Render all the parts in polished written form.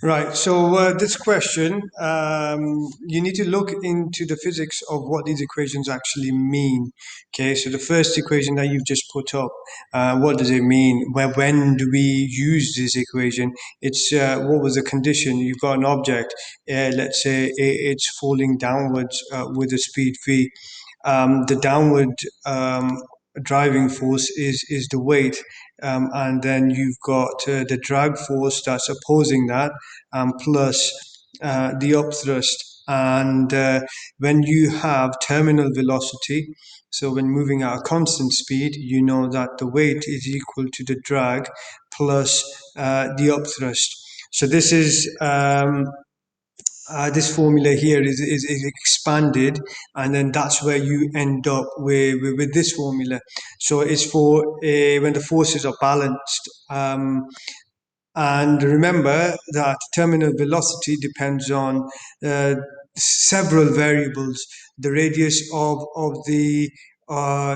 Right. So this question, you need to look into the physics of what these equations actually mean. Okay. So the first equation that you've just put up, what does it mean? When do we use this equation? It's what was the condition? You've got an object. Let's say it's falling downwards with a speed v. The downward driving force is the weight, and then you've got the drag force that's opposing that, plus the upthrust. And when you have terminal velocity, so when moving at a constant speed, you know that the weight is equal to the drag plus the upthrust. So this formula here is expanded, and then that's where you end up with this formula. So it's for when the forces are balanced. And remember that terminal velocity depends on several variables: the radius of the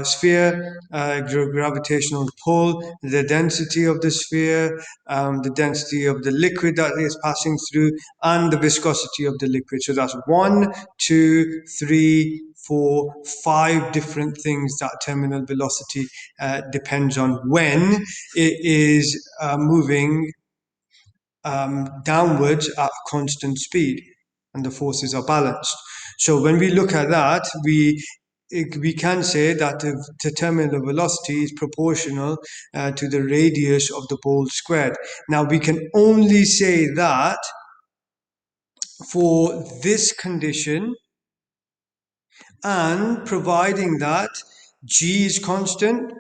sphere, gravitational pull, the density of the sphere, the density of the liquid that is passing through, and the viscosity of the liquid. So that's one, two, three, four, five different things that terminal velocity depends on when it is moving downwards at a constant speed and the forces are balanced. So when we look at that, we can say that the terminal velocity is proportional to the radius of the ball squared. Now we can only say that for this condition, and providing that g is constant,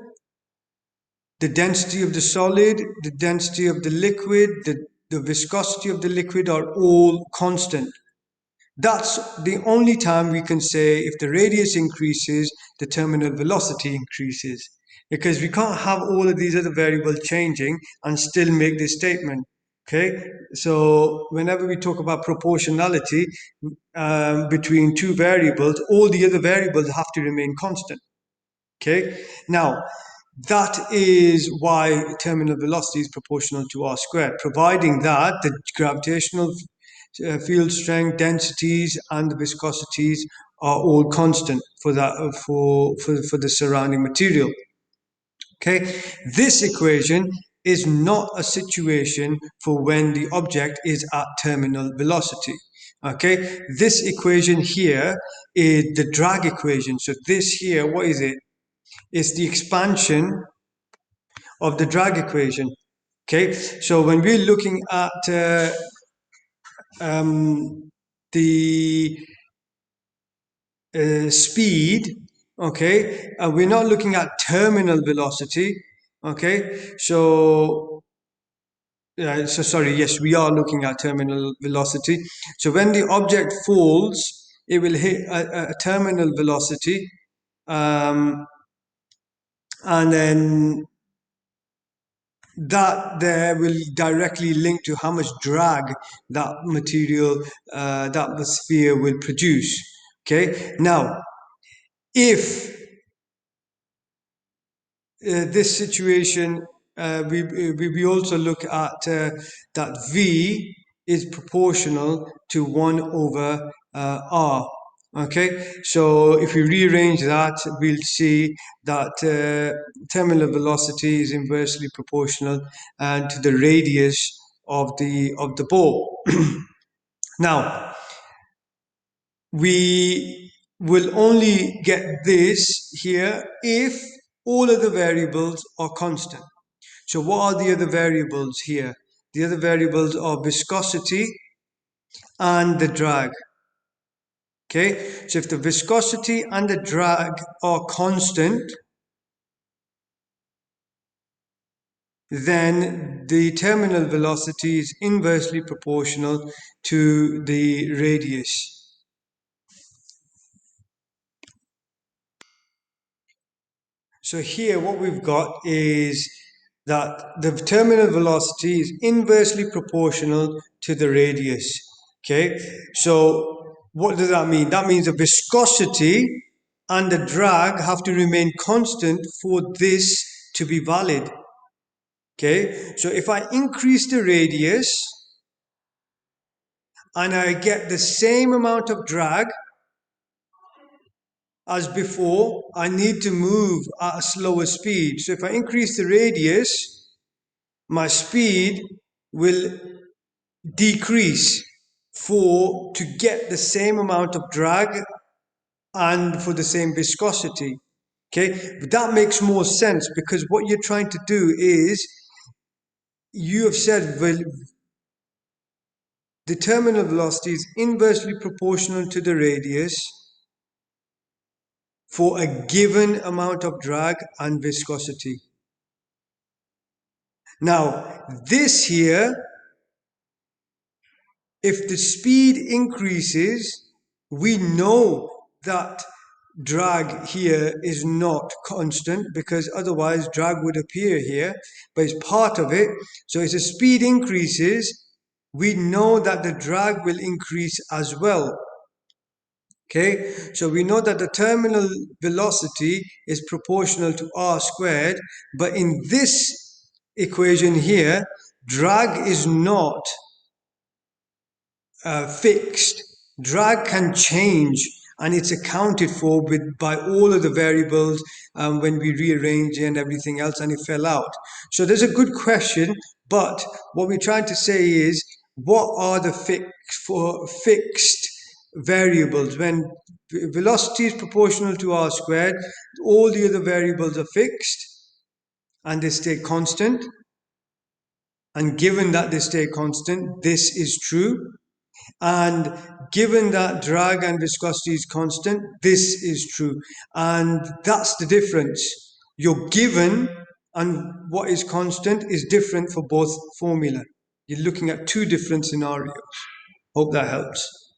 the density of the solid, the density of the liquid, the viscosity of the liquid are all constant. That's the only time we can say if the radius increases, the terminal velocity increases. Because we can't have all of these other variables changing and still make this statement. Okay, so whenever we talk about proportionality between two variables, all the other variables have to remain constant. Okay, now that is why terminal velocity is proportional to r squared, providing that the gravitational field strength, densities, and the viscosities are all constant for that for the surrounding material. Okay, this equation is not a situation for when the object is at terminal velocity. Okay, this equation here is the drag equation. So this here, what is it? It's the expansion of the drag equation. Okay, so when we're looking at the speed, okay, we're not looking at terminal velocity. Okay, so sorry, yes, we are looking at terminal velocity. So when the object falls, it will hit a terminal velocity, um, and then that there will directly link to how much drag that material, that the sphere will produce. Okay, now if this situation, we also look at that V is proportional to 1 over R. Okay, so if we rearrange that, we'll see that terminal velocity is inversely proportional to the radius of the ball. Now, we will only get this here if all of the variables are constant. So what are the other variables here? The other variables are viscosity and the drag. Okay, so if the viscosity and the drag are constant, then the terminal velocity is inversely proportional to the radius. So here what we've got is that the terminal velocity is inversely proportional to the radius. Okay, so what does that mean? That means the viscosity and the drag have to remain constant for this to be valid. Okay, so if I increase the radius, and I get the same amount of drag as before, I need to move at a slower speed. So if I increase the radius, my speed will decrease to get the same amount of drag and for the same viscosity. Okay, but that makes more sense because what you're trying to do is you have said, well, the terminal velocity is inversely proportional to the radius for a given amount of drag and viscosity. Now, this here, if the speed increases, we know that drag here is not constant because otherwise drag would appear here, but it's part of it. So as the speed increases, we know that the drag will increase as well. Okay, so we know that the terminal velocity is proportional to r squared, but in this equation here, drag is not fixed. Drag can change and it's accounted for by all of the variables when we rearrange and everything else, and it fell out. So there's a good question, but what we're trying to say is what are the fixed variables? When velocity is proportional to r squared, all the other variables are fixed and they stay constant. And given that they stay constant, this is true. And given that drag and viscosity is constant, this is true. And that's the difference. Your given and what is constant is different for both formula. You're looking at two different scenarios. Hope that helps.